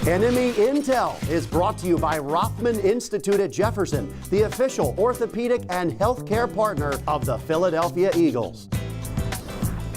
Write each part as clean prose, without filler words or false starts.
Enemy Intel is brought to you by Rothman Institute at Jefferson, the official orthopedic and healthcare partner of the Philadelphia Eagles.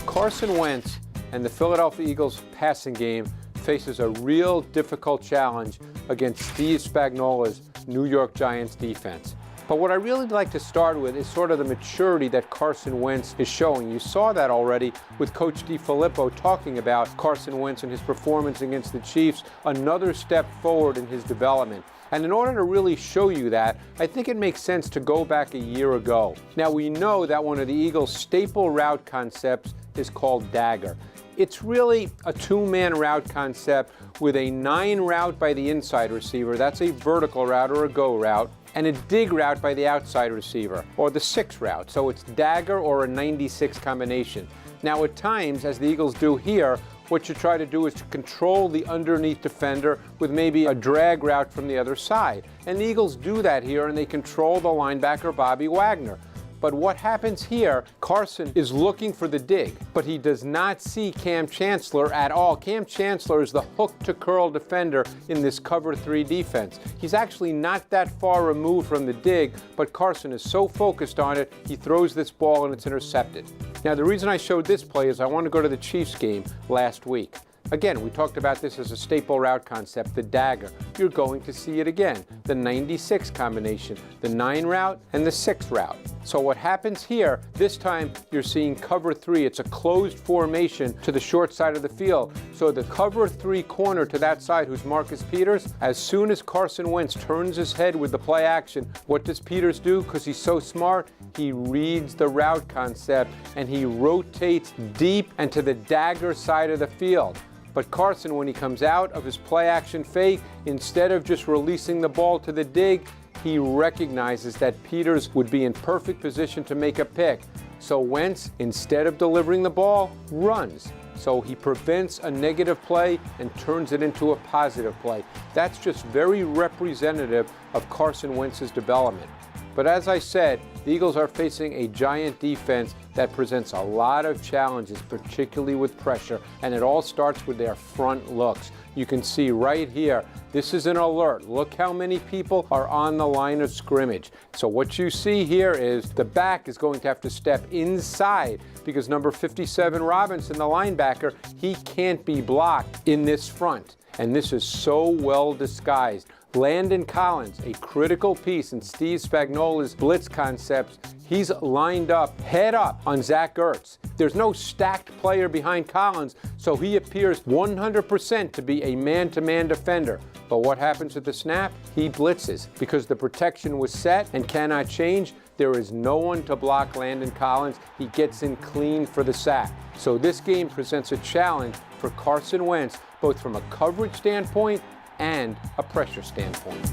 Carson Wentz and the Philadelphia Eagles passing game faces a real difficult challenge against Steve Spagnuolo's New York Giants defense. But what I really like to start with is sort of the maturity that Carson Wentz is showing. You saw that already with Coach DiFilippo talking about Carson Wentz and his performance against the Chiefs, another step forward in his development. And in order to really show you that, I think it makes sense to go back a year ago. Now, we know that one of the Eagles' staple route concepts is called dagger. It's really a two-man route concept with a 9 route by the inside receiver. That's a vertical route or a go route. And a dig route by the outside receiver, or the 6 route. So it's dagger or a 96 combination. Now at times, as the Eagles do here, what you try to do is to control the underneath defender with maybe a drag route from the other side. And the Eagles do that here, and they control the linebacker Bobby Wagner. But what happens here, Carson is looking for the dig, but he does not see Cam Chancellor at all. Cam Chancellor is the hook to curl defender in this cover 3 defense. He's actually not that far removed from the dig, but Carson is so focused on it, he throws this ball and it's intercepted. Now, the reason I showed this play is I want to go to the Chiefs game last week. Again, we talked about this as a staple route concept, the dagger. You're going to see it again, the 96 combination, the 9 route and the 6 route. So what happens here, this time you're seeing cover 3. It's a closed formation to the short side of the field. So the cover 3 corner to that side, who's Marcus Peters, as soon as Carson Wentz turns his head with the play action, what does Peters do? Because he's so smart, he reads the route concept and he rotates deep and to the dagger side of the field. But Carson, when he comes out of his play-action fake, instead of just releasing the ball to the dig, he recognizes that Peters would be in perfect position to make a pick. So Wentz, instead of delivering the ball, runs. So he prevents a negative play and turns it into a positive play. That's just very representative of Carson Wentz's development. But as I said, the Eagles are facing a Giant defense that presents a lot of challenges, particularly with pressure, and it all starts with their front looks. You can see right here, this is an alert. Look how many people are on the line of scrimmage. So what you see here is the back is going to have to step inside because number 57, Robinson, the linebacker, he can't be blocked in this front. And this is so well disguised. Landon Collins, a critical piece in Steve Spagnuolo's blitz concepts, he's lined up, head up on Zach Ertz. There's no stacked player behind Collins, so he appears 100% to be a man-to-man defender. But what happens at the snap? He blitzes. Because the protection was set and cannot change, there is no one to block Landon Collins. He gets in clean for the sack. So this game presents a challenge for Carson Wentz, both from a coverage standpoint and a pressure standpoint.